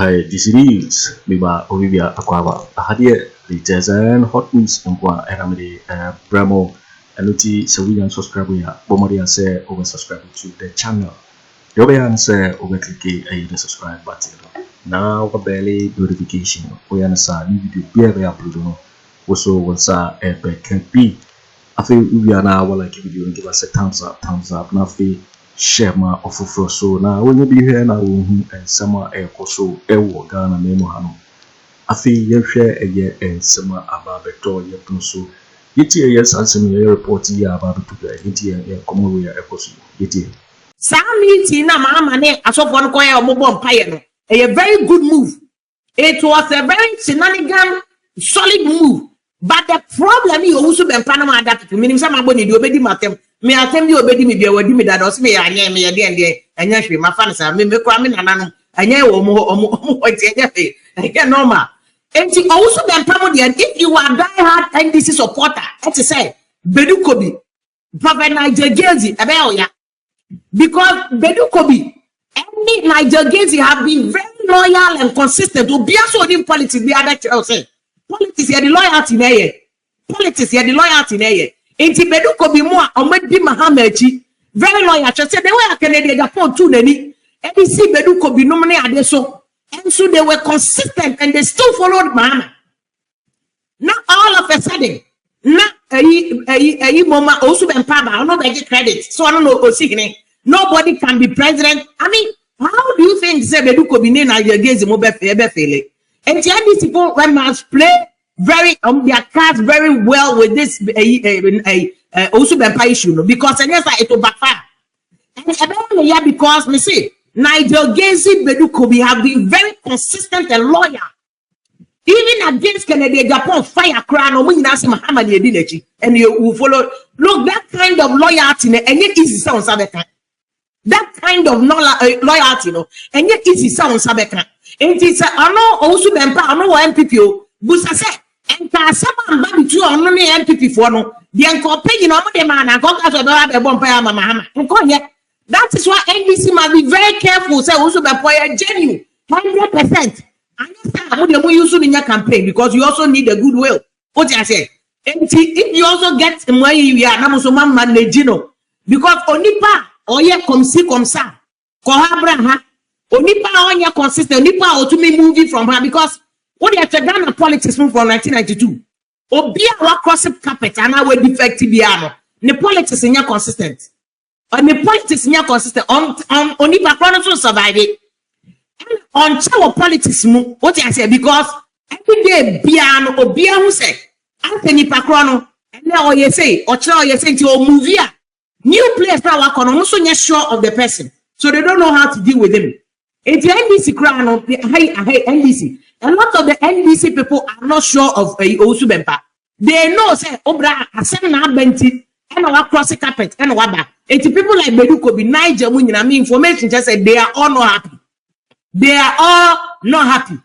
This is Biba Olivia Aquava. Hadia, the Jason Hot News and Qua Aramedi Bramo and Sawian subscribe Bomoria say over subscribe to the channel. Yobayan say over click the subscribe button. Now barely notification. We understand new video be upload. Also once a can be. I feel we are now like video and give us a thumbs up. Now feel share my offer so now when you be here now and summer air so ewo Ghana memo hano afi ye share eye and summer about beto ye so yeti yes ansem ye report ye about to yeti ye come we are eposo yeti Sammy tina mama ne asofo no koye omobom paye no a very good move. It was a very shenanigan solid move, but the problem is Owusu Bempah no adapt to meaning some aboni do obedi matem. Me atem you obedi me be wadi me that os me anya me de ende anya hwe ma fa nsa me kwa me nana no anya wo mo oti anya fe anya normal enti Owusu Bempah mo de if you are die hard NDC supporter it say bedu kobi Kwabena Agyapong ebe oya because bedu kobi any Nigerians have been very loyal and consistent to be also in politics the other say politics here the loyalty na politics here the loyalty na Inti bedu kobi mo omedi Mahama echi very loyal say they were Kennedy Agyapong too nani NDC bedu kobi no mane ade so and so they were consistent and they still followed Mahama. Now all of a sudden na mama Owusu Bempah ba no be credit so I don't know osigine nobody can be president. I mean how do you think say bedu kobi ne na Agyapong mo be fele and the NDC people when must play very their cards very well with this Owusu Bempah issue because it will backfire and because me see Nigerians bedu kobi have been very consistent and loyal even against Kennedy Agyapong fire crown no we say Mahama de and you will follow. Look, that kind of loyalty and yet easy sound sabeka that kind of loyalty no and yet easy sound sabeka and it's ano Owusu Bempah ano NPP busa say and some baby two on me NPP for no the campaign no de man and go to the Bompire Mahama that is why NDC must be very careful say Owusu Bempah genuine 100%. Understand how they use in your campaign because you also need a goodwill. What I say, and if you also get money, you are not so managino because onipa oye komsi komsa kohabra ha onipa oye consistent onipa o to me moving from her because what they have done politics from 1992 obia wa cross carpet and our defective biano the politics in your consistent and the politics in your consistent on onipa chronicles survive it. On our politics, what I say because every day biano or bia who say Anthony Pacrono and now you say or you say to movie new players now are also not sure of the person, so they don't know how to deal with him. It's the NDC crown of the high NDC. A lot of the NDC people are not sure of Owusu Bempah. They know say Obra Hassan Benti and our cross carpet and Waba. It's people like Bedu Kobi Niger Munyina. I mean information just said they are all not happy. They are all not happy.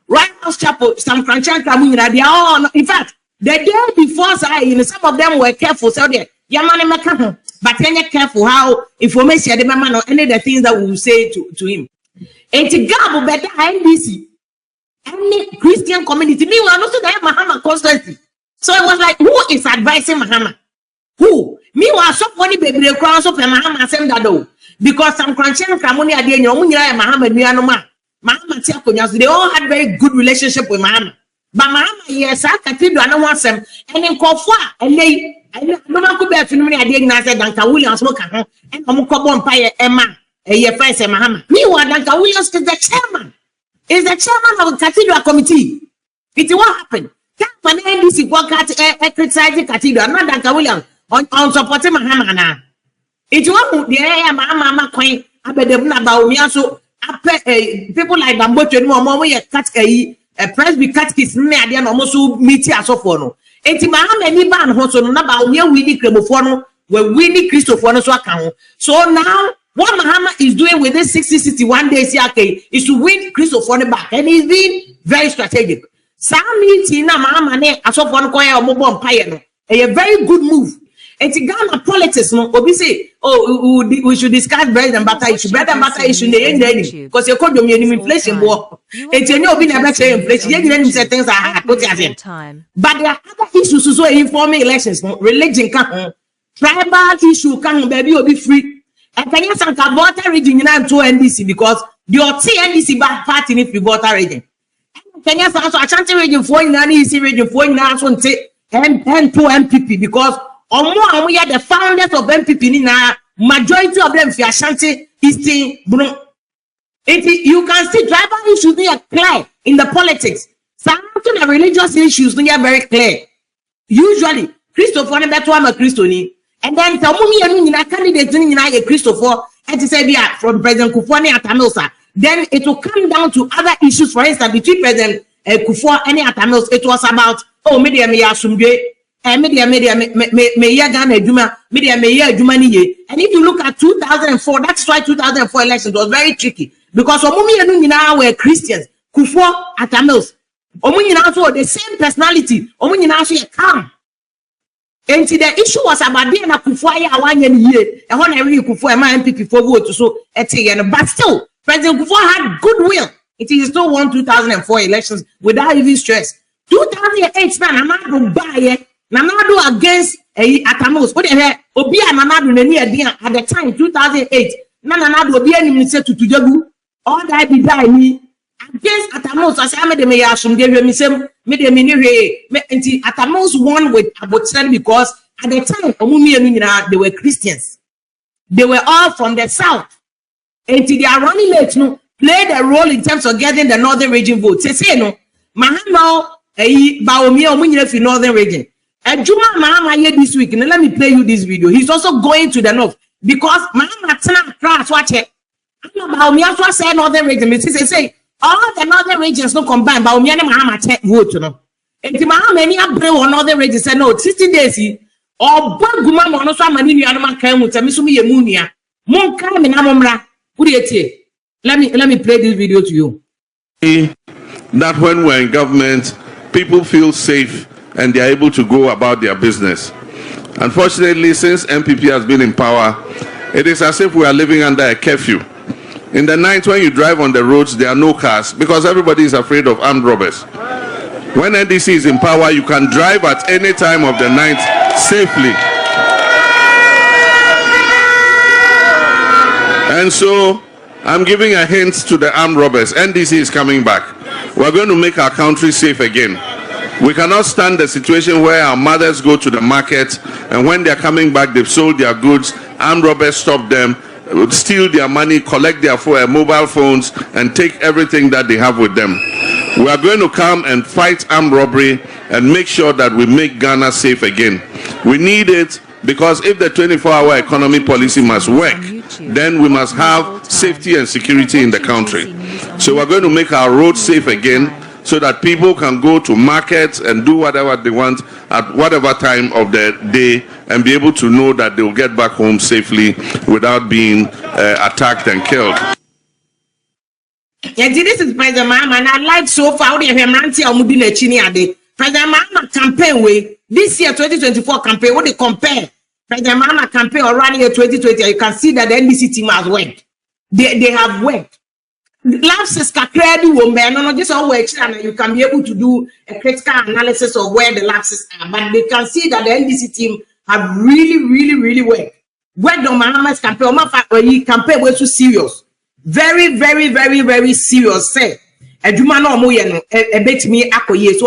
Right now, Chapel, some Franchan Kamunga, they are all not, in fact, the day before, some of them were careful. So they, but then you're careful how information, the man, or any of the things that we will say to him. And to Gabo, better NDC, any Christian community, me will also have Mahama constantly. So it was like, who is advising Mahama? Who? Me was somebody baby cross up and Mahama send that though. Because some Christian community are there, Mahama, they all had very good relationship with Mahama. But Mahama, yes, I can do I don't want them. And then Kofa, and they, no man could be a phenomenon. I didn't answer Duncan Williams, and Omukobon Paya Emma, a friend, Mahama. Meanwhile, Duncan Williams is the chairman. Is the chairman of the cathedral committee. It's what happened. When NDC walk out a criticizing cathedral, not Duncan Williams on supporting Mahama. It's one the Mama Queen, Abedabna Bawumia, so people like Bambocho, no more cut a presby catchis, me almost meet as of one. It's Mahama any ban, Hoso, Bawumia, Winnie Cremofono, where Winnie Christopher so account. So now, what Mahama is doing with this 61 days is to win Christopher back, and he's been very strategic. Sammy Tina Mahama, as of one coin or mobile pioneer, a very good move. It's Ghana politics, no. Obi say, oh, we should discuss bread and butter issue. Bread and butter issue, they ain't ready because you call them inflation war. It's a new never say inflation. You didn't say things are hard. But there are other issues. So informing elections, no religion can, tribal issue can, baby, will be free. And can you say Volta region to NDC because the NDC back party if you Volta region. Can you say also Ashanti region for NDC region for N2 NPP because we are the founders of NPP now. Majority of them for Ashanti Eastern Bruno. You can see tribal issues they are clear in the politics. Some of the religious issues they are very clear. Usually, Christopher and that's why I'm a Christian. And then the candidate a Christopher and to say from President Akufo Addo. Then it will come down to other issues. For instance, between President Akufo Addo, it was about media and if you look at 2004, that's why 2004 elections was very tricky because Omumi were Christians, Kufo Addo, Omuni also the same personality, Omuni also calm. And the issue was about being a Kufo year, and when every Kufo MPP for vote so but still, President Kufo had goodwill. It is still won 2004 elections without even stress. 2008 Nanado against Atamos. What the Obia Nanado at the time 2008. Nanado Obia Minister to Tujabu. All that be die me against Atamos. As I made the mayor some gave me some made a mini Atamos won with Abotsel because at the time Omumi they were Christians. They were all from the south. And their running mates no played a role in terms of getting the northern region vote. Say no, Mahamadu Bawumia in northern region. And Juma Mahama here this week, and let me play you this video. He's also going to the north because Mahama class watch it. Bawumia also say northern region. They say all the northern regions no combine. Bawumia and Mahama vote, you know. And the Mahama any upgrade on northern region say no 60 days. Or Baguma mono so mani ni anoma kan mu temi so me yemunia. Mon kan me na momra. Let me play this video to you. That when we're in government, people feel safe and they are able to go about their business. Unfortunately, since NPP has been in power, it is as if we are living under a curfew. In the night when you drive on the roads, there are no cars because everybody is afraid of armed robbers. When NDC is in power, you can drive at any time of the night safely. And so, I'm giving a hint to the armed robbers. NDC is coming back. We're going to make our country safe again. We cannot stand the situation where our mothers go to the market and when they're coming back, they've sold their goods, armed robbers stop them, steal their money, collect their mobile phones, and take everything that they have with them. We are going to come and fight armed robbery and make sure that we make Ghana safe again. We need it because if the 24-hour economy policy must work, then we must have safety and security in the country. So we're going to make our roads safe again so that people can go to markets and do whatever they want at whatever time of the day and be able to know that they will get back home safely without being attacked and killed. Yeah, this is President Mahama, and I like so far the President Mahama campaign way this year 2024 campaign. What they compare President Mahama campaign or running year 2020, you can see that the NDC team has worked. They have worked. Lapses credit will no just all work, and you can be able to do a critical analysis of where the lapses are. But they can see that the NDC team have really worked. Where the Mahama's campaign, campaign was so serious. Very serious. Say, so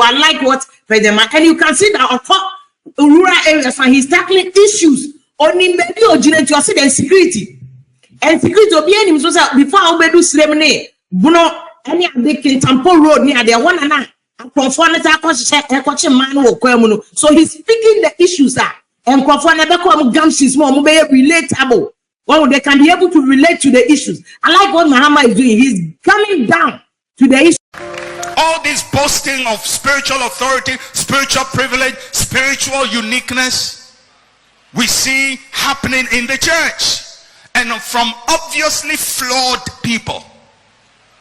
I like what President, and you can see that of rural areas, and he's tackling issues only maybe originate to see the security. And security will be any so before I do slamne, Bruno, any of the Tampo Road near there, one and so he's speaking the issues are and Gyamfi more relatable. Well, they can be able to relate to the issues. I like what Mahama is doing. He's coming down to the issue. All this boasting of spiritual authority, spiritual privilege, spiritual uniqueness, we see happening in the church. And from obviously flawed people.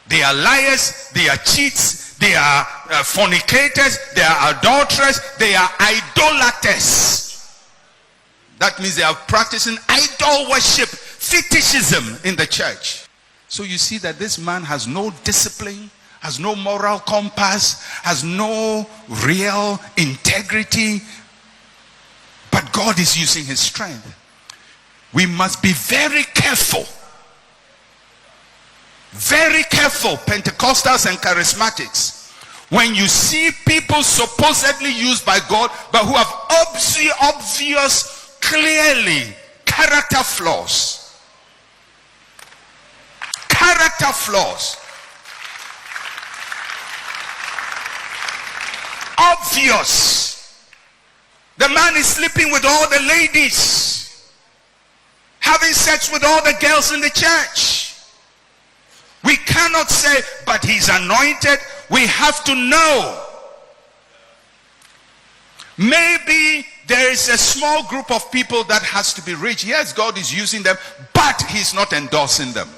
They are liars, they are cheats, they are fornicators, they are adulterers, they are idolaters. That means they are practicing idol worship, fetishism in the church. So you see that this man has no discipline, has no moral compass, has no real integrity, but God is using his strength. We must be very careful, Pentecostals and charismatics, when you see people supposedly used by God, but who have obvious, clearly character flaws. Character flaws. Obvious. The man is sleeping with all the ladies, having sex with all the girls in the church. We cannot say, but he's anointed. We have to know. Maybe there is a small group of people that has to be rich. Yes, God is using them, but he's not endorsing them.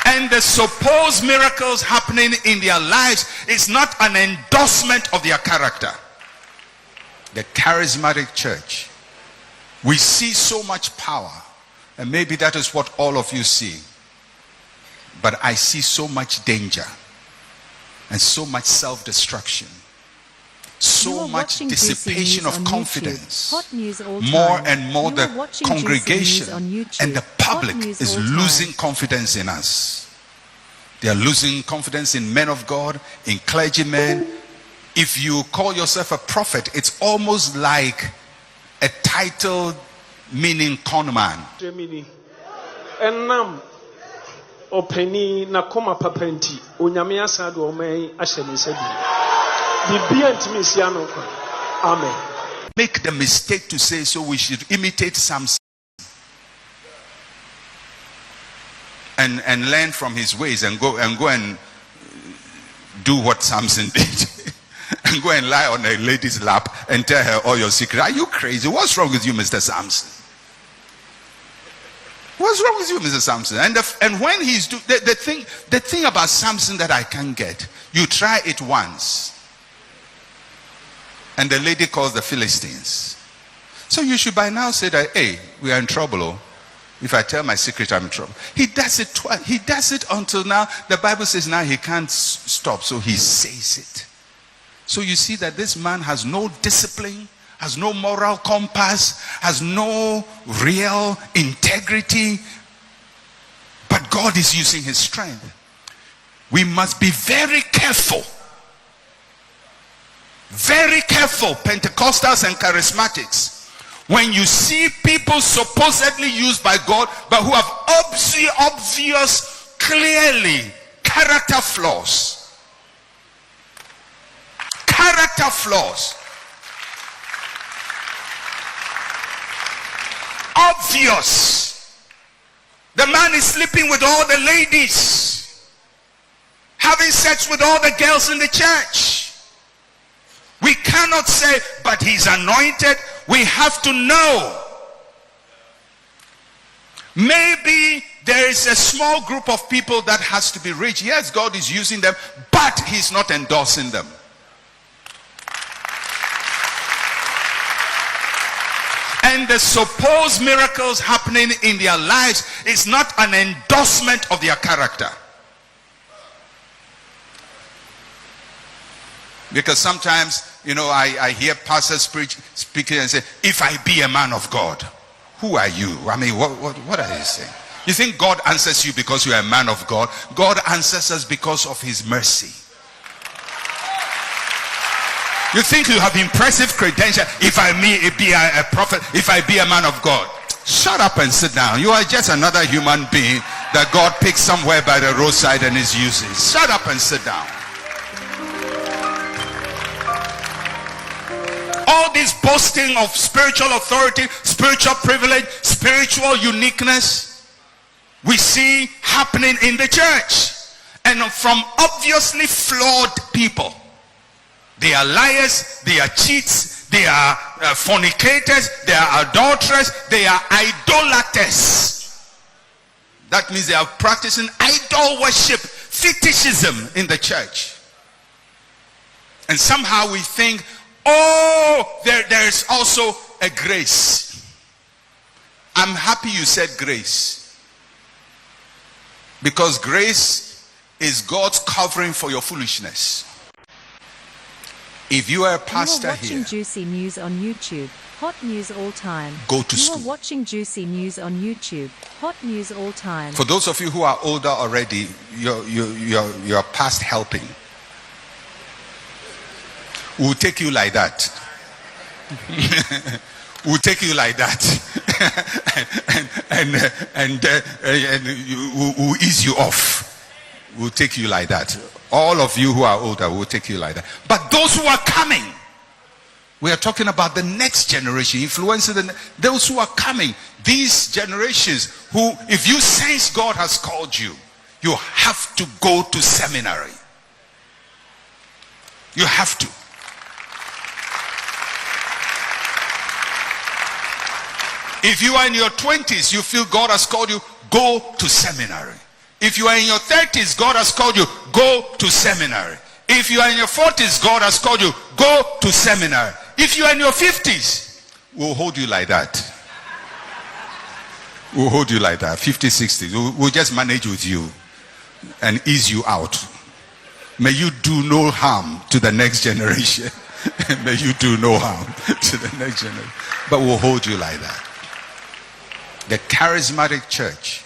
And the supposed miracles happening in their lives is not an endorsement of their character. The charismatic church, we see so much power, and maybe that is what all of you see. But I see so much danger and so much self-destruction, so much dissipation of confidence. More and more the congregation and the public is losing confidence in us. They are losing confidence in men of God, in clergymen. If you call yourself a prophet, it's almost like a title meaning conman. Openi na koma papenti onyame asado omai ahyemesabi bibia ntimi sia no kwa. Amen. Make the mistake to say so we should imitate Samson and learn from his ways and go and do what Samson did. And go and lie on a lady's lap and tell her all your secrets. Are you crazy? What's wrong with you, Mr. Samson? What's wrong with you, Mr. Samson? And when he's the thing about Samson that I can't get, you try it once, and the lady calls the Philistines. So you should by now say that, hey, we are in trouble. Oh. If I tell my secret, I'm in trouble. He does it twice. He does it until now. The Bible says now he can't stop, so he says it. So you see that this man has no discipline, has no moral compass, has no real integrity, but God is using his strength. We must be very careful, Pentecostals and charismatics, when you see people supposedly used by God, but who have obvious, clearly character flaws. Character flaws. Obvious. The man is sleeping with all the ladies, having sex with all the girls in the church. We cannot say, but he's anointed. We have to know. Maybe there is a small group of people that has to be rich. Yes, God is using them, but he's not endorsing them. And the supposed miracles happening in their lives is not an endorsement of their character. Because sometimes, I hear pastors speaking and say, if I be a man of God, who are you? I mean, what are you saying? You think God answers you because you are a man of God? God answers us because of his mercy. You think you have impressive credentials. If I be a prophet, if I be a man of God. Shut up and sit down. You are just another human being that God picks somewhere by the roadside and is using. Shut up and sit down. All this boasting of spiritual authority, spiritual privilege, spiritual uniqueness, we see happening in the church. And from obviously flawed people. They are liars, they are cheats, they are fornicators, they are adulterers, they are idolaters. That means they are practicing idol worship, fetishism in the church. And somehow we think, oh, there's also a grace. I'm happy you said grace. Because grace is God's covering for your foolishness. If you are a pastor here, you are watching Juicy News on YouTube. Hot news all time. Go to school. You are watching Juicy News on YouTube. Hot news all time. For those of you who are older already, you're past helping. We'll take you like that. We'll take you like that. and we'll ease you off. We'll take you like that. All of you who are older, we'll take you like that. But those who are coming, we are talking about the next generation, influencing those who are coming. These generations who, if you sense God has called you, you have to go to seminary. You have to. If you are in your 20s, you feel God has called you, go to seminary. If you are in your 30s, God has called you, go to seminary. If you are in your 40s, God has called you, go to seminary. If you are in your 50s, we'll hold you like that. We'll hold you like that. 50s, 60s. We'll just manage with you and ease you out. May you do no harm to the next generation. May you do no harm to the next generation. But we'll hold you like that. The charismatic church,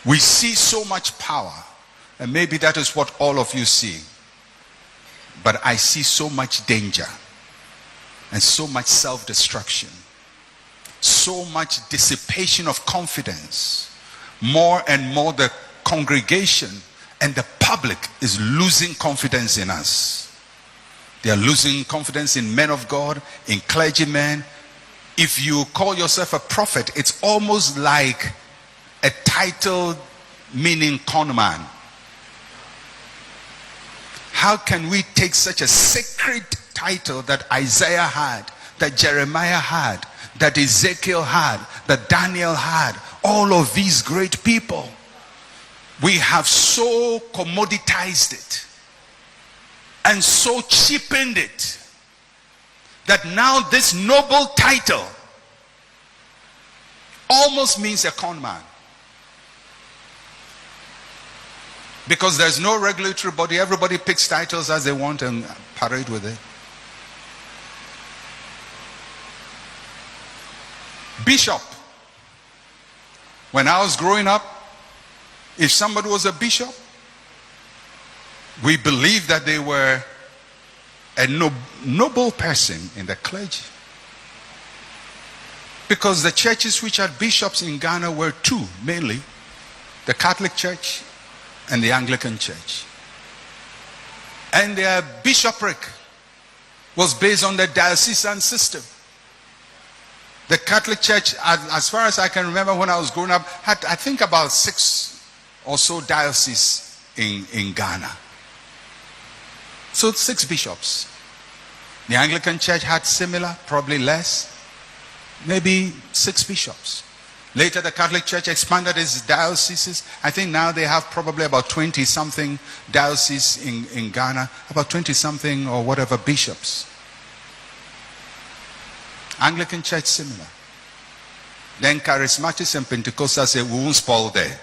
we see so much power, and maybe that is what all of you see. But I see so much danger and so much self-destruction, so much dissipation of confidence. More and more the congregation and the public is losing confidence in us. They are losing confidence in men of God, in clergymen. If you call yourself a prophet, it's almost like a title meaning conman. How can we take such a sacred title that Isaiah had, that Jeremiah had, that Ezekiel had, that Daniel had, all of these great people? We have so commoditized it and so cheapened it that now this noble title almost means a con man. Because there's no regulatory body, everybody picks titles as they want and parade with it. Bishop. When I was growing up, if somebody was a bishop, we believed that they were a noble person in the clergy. Because the churches which had bishops in Ghana were two, mainly. The Catholic Church and the Anglican Church. And their bishopric was based on the diocesan system. The Catholic Church, as far as I can remember when I was growing up, had I think about 6 or so dioceses in Ghana. So 6 bishops. The Anglican Church had similar, probably less, maybe 6 bishops. Later the Catholic Church expanded its dioceses. I think now they have probably about 20-something dioceses in Ghana, about 20-something or whatever bishops. Anglican Church similar. Then Charismatics and Pentecostals say, we won't spoil there.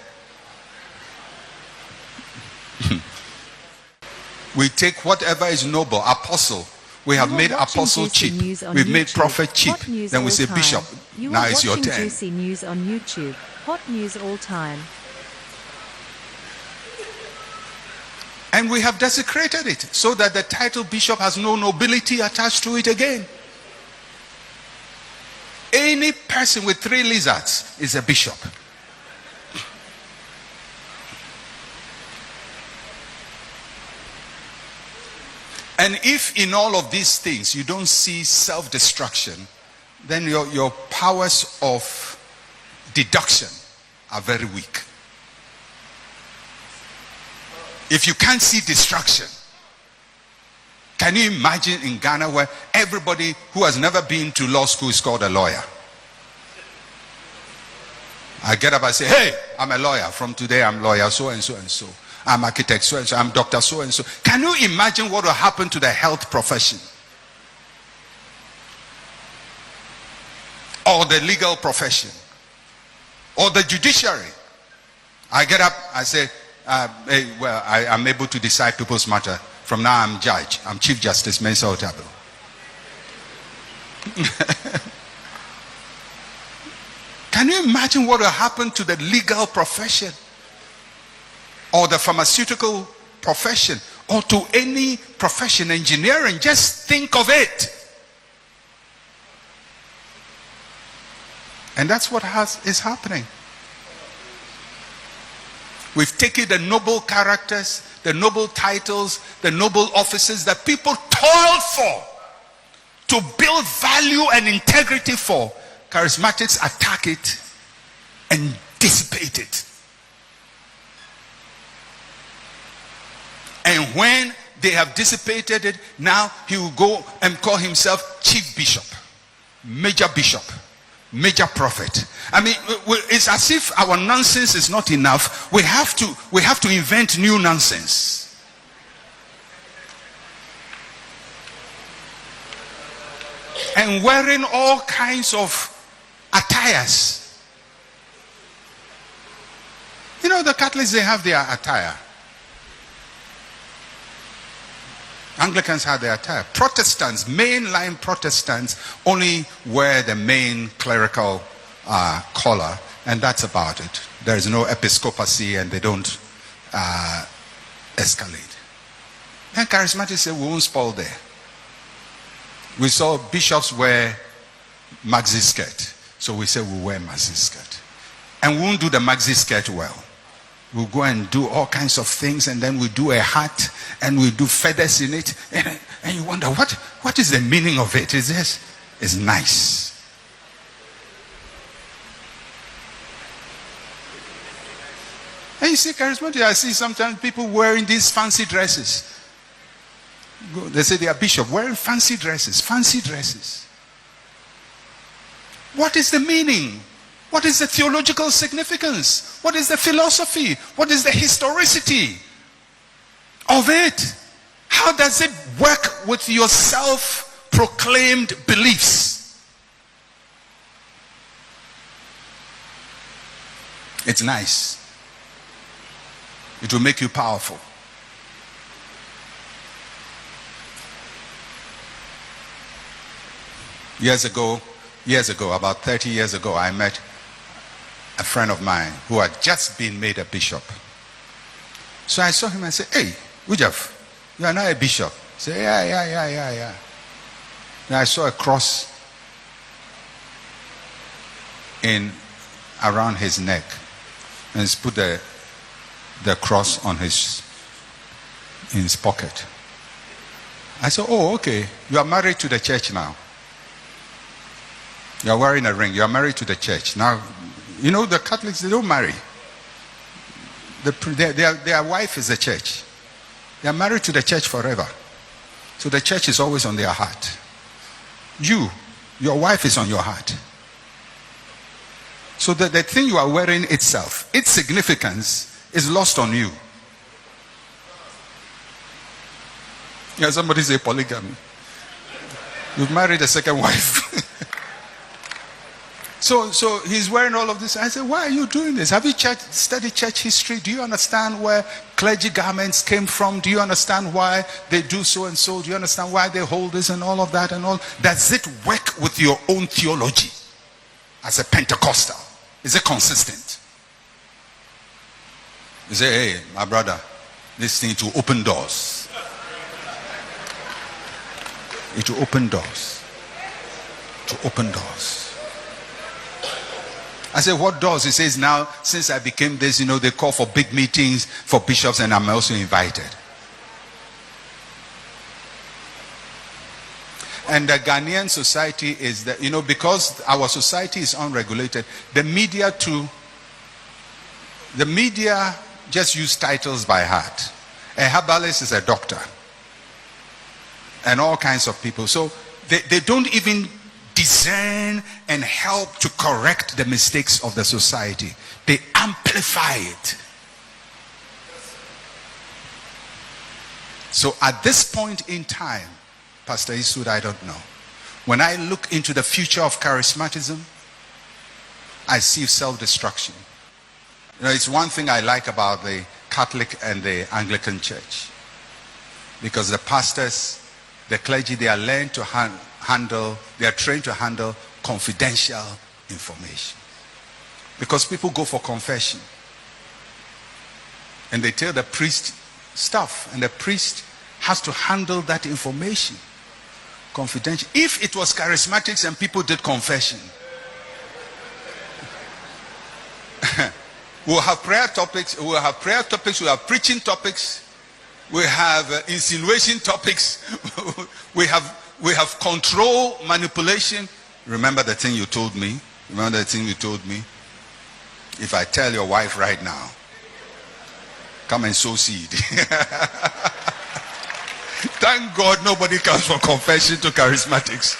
We take whatever is noble. Apostle. We have made apostle cheap. We've made prophet cheap. Then we say bishop. Now it's your turn. Juicy News on YouTube. Hot news all time. And we have desecrated it so that the title bishop has no nobility attached to it again. Any person with 3 lizards is a bishop. And if in all of these things you don't see self-destruction, then your powers of deduction are very weak. If you can't see destruction, can you imagine in Ghana where everybody who has never been to law school is called a lawyer? I get up and say, hey, I'm a lawyer. From today I'm lawyer, so and so and so. I'm architect so-and-so, I'm doctor so-and-so. Can you imagine what will happen to the health profession? Or the legal profession? Or the judiciary? I get up, I say, hey, well, I'm able to decide people's matter. From now I'm judge. I'm Chief Justice Mensa Otabil. Can you imagine what will happen to the legal profession? Or the pharmaceutical profession? Or to any profession, engineering? Just think of it. And that's what is happening. We've taken the noble characters, the noble titles, the noble offices that people toiled for, to build value and integrity for. Charismatics attack it and dissipate it. And when they have dissipated it, now he will go and call himself chief bishop, major prophet. I mean, it's as if our nonsense is not enough. We have to invent new nonsense. And wearing all kinds of attires. You know, the Catholics, they have their attire. Anglicans have their attire. Protestants, mainline Protestants, only wear the main clerical collar, and that's about it. There is no episcopacy, and they don't escalate. And charismatics say, we won't spoil there. We saw bishops wear maxi skirt, so we say we'll wear maxi skirt. And we won't do the maxi skirt well. We'll go and do all kinds of things, and then we do a hat, and we do feathers in it, and you wonder, what is the meaning of it? Is this? It's nice. And you see, charismatic, I see sometimes people wearing these fancy dresses. They say they are bishop, wearing fancy dresses, What is the meaning? What is the theological significance? What is the philosophy? What is the historicity of it? How does it work with your self-proclaimed beliefs? It's nice. It will make you powerful. Years ago, about 30 years ago, I met a friend of mine who had just been made a bishop. So I saw him and said, hey, Ujaf, you are now a bishop. He said, yeah. Then I saw a cross around his neck, and he's put the cross on in his pocket. I said, oh, okay, you are married to the church now. You are wearing a ring. You are married to the church. Now, you know, the Catholics, they don't marry. Their wife is the church. They are married to the church forever. So the church is always on their heart. Your wife is on your heart. So the thing you are wearing itself, its significance is lost on you. Yeah, somebody say polygamy. You've married a second wife. So he's wearing all of this. I said, why are you doing this? Have you studied church history? Do you understand where clergy garments came from? Do you understand why they do so and so? Do you understand why they hold this and all of that and all? Does it work with your own theology as a Pentecostal? Is it consistent? You say, hey, my brother, this thing to open doors. It will open doors. To open doors. I said, what doors? He says, now, since I became this, you know, they call for big meetings for bishops, and I'm also invited. And the Ghanaian society is that, you know, because our society is unregulated, the media just use titles by heart. A herbalist is a doctor. And all kinds of people. So they don't even discern and help to correct the mistakes of the society. They amplify it. So at this point in time, Pastor Eastwood, I don't know. When I look into the future of charismatism, I see self-destruction. You know, it's one thing I like about the Catholic and the Anglican Church. Because the pastors, the clergy, they are trained to handle confidential information. Because people go for confession. And they tell the priest stuff. And the priest has to handle that information confidential. If it was charismatics and people did confession, we'll have prayer topics, we'll have preaching topics, we have insinuation topics, we have control, manipulation. Remember the thing you told me? If I tell your wife right now, come and sow seed. Thank God nobody comes for confession to charismatics.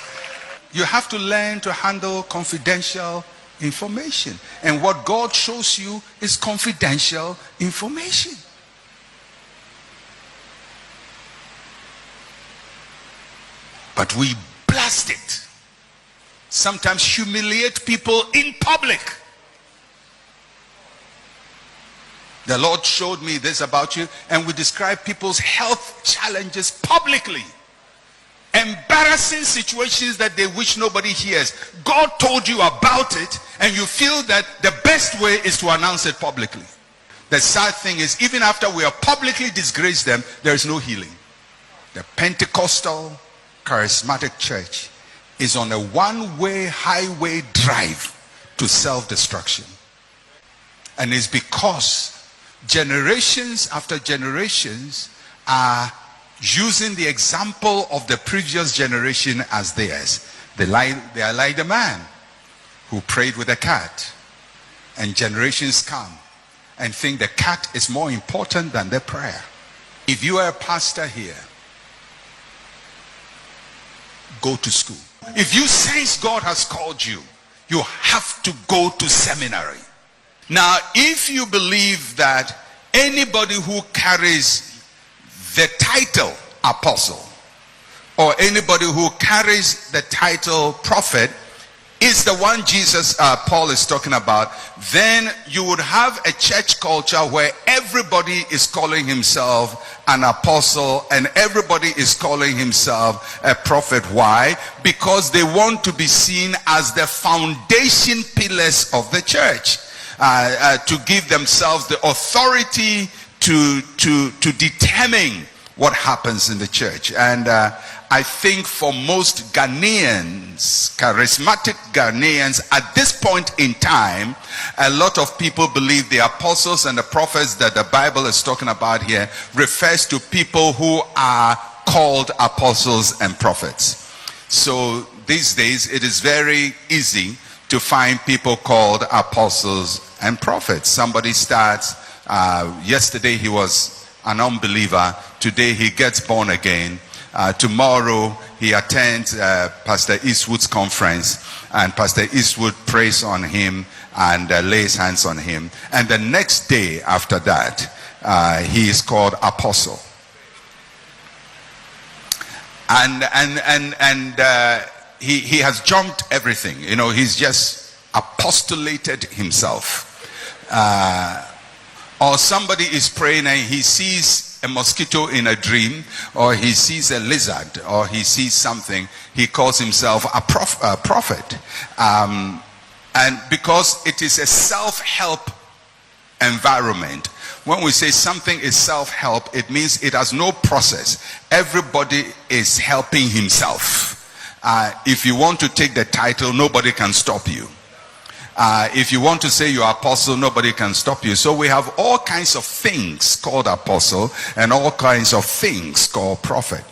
You have to learn to handle confidential information. And what God shows you is confidential information. But we blast it. Sometimes humiliate people in public. The Lord showed me this about you, and we describe people's health challenges publicly. Embarrassing situations that they wish nobody hears. God told you about it, and you feel that the best way is to announce it publicly. The sad thing is, even after we have publicly disgraced them, there is no healing. The Pentecostal charismatic church is on a one-way highway drive to self-destruction. And it's because generations after generations are using the example of the previous generation as theirs. They are like the man who prayed with a cat. And generations come and think the cat is more important than the prayer. If you are a pastor here, go to school. If you sense God has called you, you have to go to seminary. Now, if you believe that anybody who carries the title apostle or anybody who carries the title prophet is the one Paul is talking about, then you would have a church culture where everybody is calling himself an apostle and everybody is calling himself a prophet. Why? Because they want to be seen as the foundation pillars of the church. To give themselves the authority to determine what happens in the church. And I think for most Ghanaians, charismatic Ghanaians, at this point in time, a lot of people believe the apostles and the prophets that the Bible is talking about here refers to people who are called apostles and prophets. So these days it is very easy to find people called apostles and prophets. Somebody starts, yesterday he was an unbeliever, today he gets born again, tomorrow he attends Pastor Eastwood's conference, and Pastor Eastwood prays on him and lays hands on him, and the next day after that he is called apostle. And he has jumped everything. You know, he's just apostolated himself. Or somebody is praying and he sees a mosquito in a dream, or he sees a lizard, or he sees something, he calls himself a prophet. And because it is a self-help environment, when we say something is self-help, it means it has no process. Everybody is helping himself. If you want to take the title, nobody can stop you. If you want to say you're apostle, nobody can stop you. So we have all kinds of things called apostle and all kinds of things called prophet.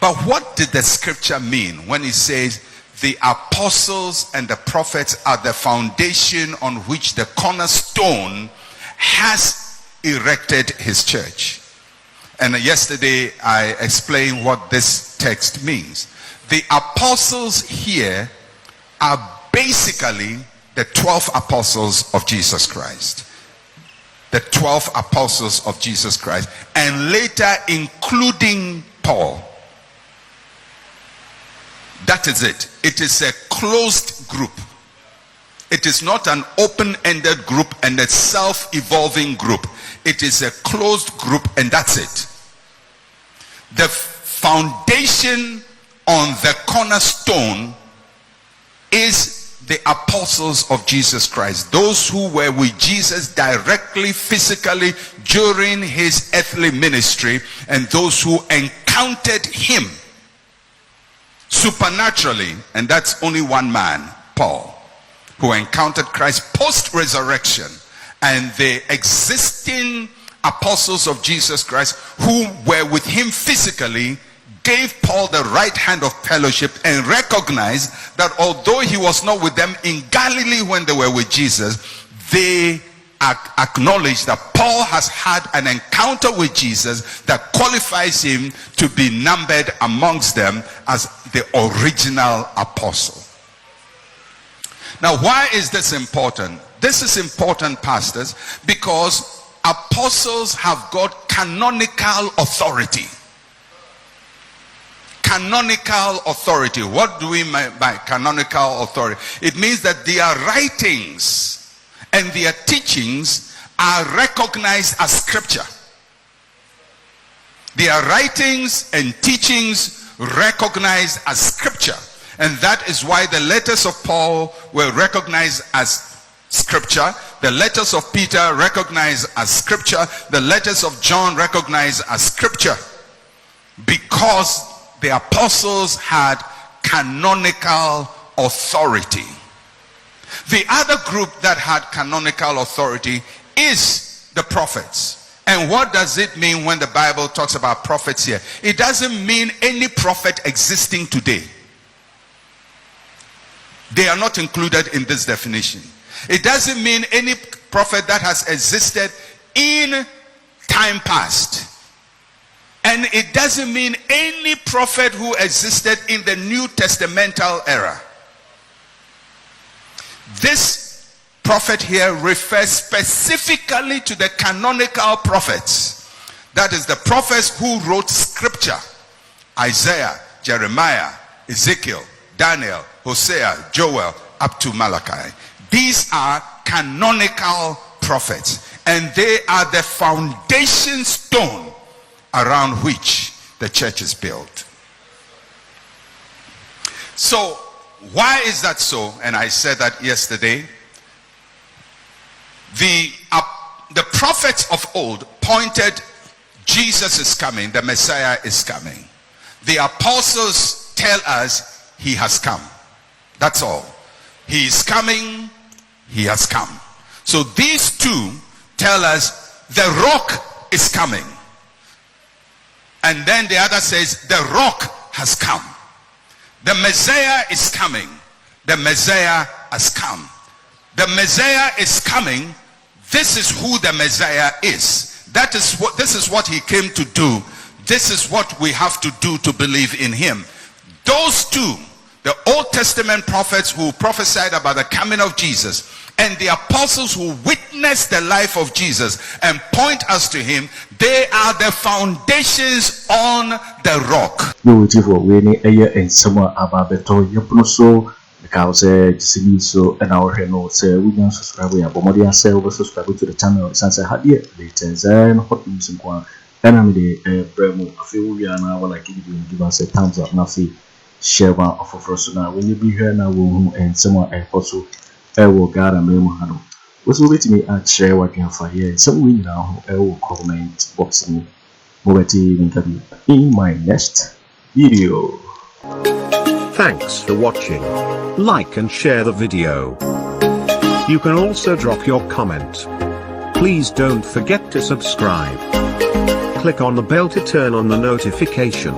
But what did the scripture mean when it says the apostles and the prophets are the foundation on which the cornerstone has erected his church? And yesterday I explained what this text means. The apostles here are basically the 12 apostles of Jesus Christ. the 12 apostles of Jesus Christ, and later including Paul. That is it. It is a closed group. It is not an open-ended group and a self-evolving group. It is a closed group, and that's it. The foundation on the cornerstone is the apostles of Jesus Christ. Those who were with Jesus directly, physically, during his earthly ministry, and those who encountered him supernaturally. And that's only one man, Paul, who encountered Christ post-resurrection. And the existing apostles of Jesus Christ who were with him physically gave Paul the right hand of fellowship and recognized that although he was not with them in Galilee when they were with Jesus, they acknowledged that Paul has had an encounter with Jesus that qualifies him to be numbered amongst them as the original apostle. Now, why is this important? This is important, pastors, because apostles have got canonical authority. Canonical authority. What do we mean by canonical authority? It means that their writings and their teachings are recognized as scripture. Their writings and teachings recognized as scripture. And that is why the letters of Paul were recognized as scripture. The letters of Peter recognized as scripture. The letters of John recognized as scripture. Because the apostles had canonical authority. The other group that had canonical authority is the prophets. And what does it mean when the Bible talks about prophets here? It doesn't mean any prophet existing today. They are not included in this definition. It doesn't mean any prophet that has existed in time past. And it doesn't mean any prophet who existed in the New Testamental era. This prophet here refers specifically to the canonical prophets. That is the prophets who wrote scripture. Isaiah, Jeremiah, Ezekiel, Daniel, Hosea, Joel, up to Malachi. These are canonical prophets. And they are the foundation stone around which the church is built. So, why is that so? And I said that yesterday. The prophets of old pointed, Jesus is coming, the Messiah is coming. The apostles tell us he has come. That's all. He is coming, he has come. So these two tell us the rock is coming. And then the other says the rock has come. The Messiah is coming. The Messiah has come. The Messiah is coming. This is who the Messiah is. This is what he came to do. This is what we have to do to believe in him. Those two, the Old Testament prophets who prophesied about the coming of Jesus, and the apostles who witnessed the life of Jesus and point us to him, they are the foundations on the rock. Because so and our no say we can subscribe to the channel since I had yet latest and hot news and one and I'm the Bremo. I feel we are now like give us a thumbs up now see share one of a first now when you be here now and someone I also will God and Mahama. What's waiting me at share what Gyamfi some we now I will comment boxing interview in my next video. Thanks for watching. Like and share the video. You can also drop your comment. Please don't forget to subscribe. Click on the bell to turn on the notification.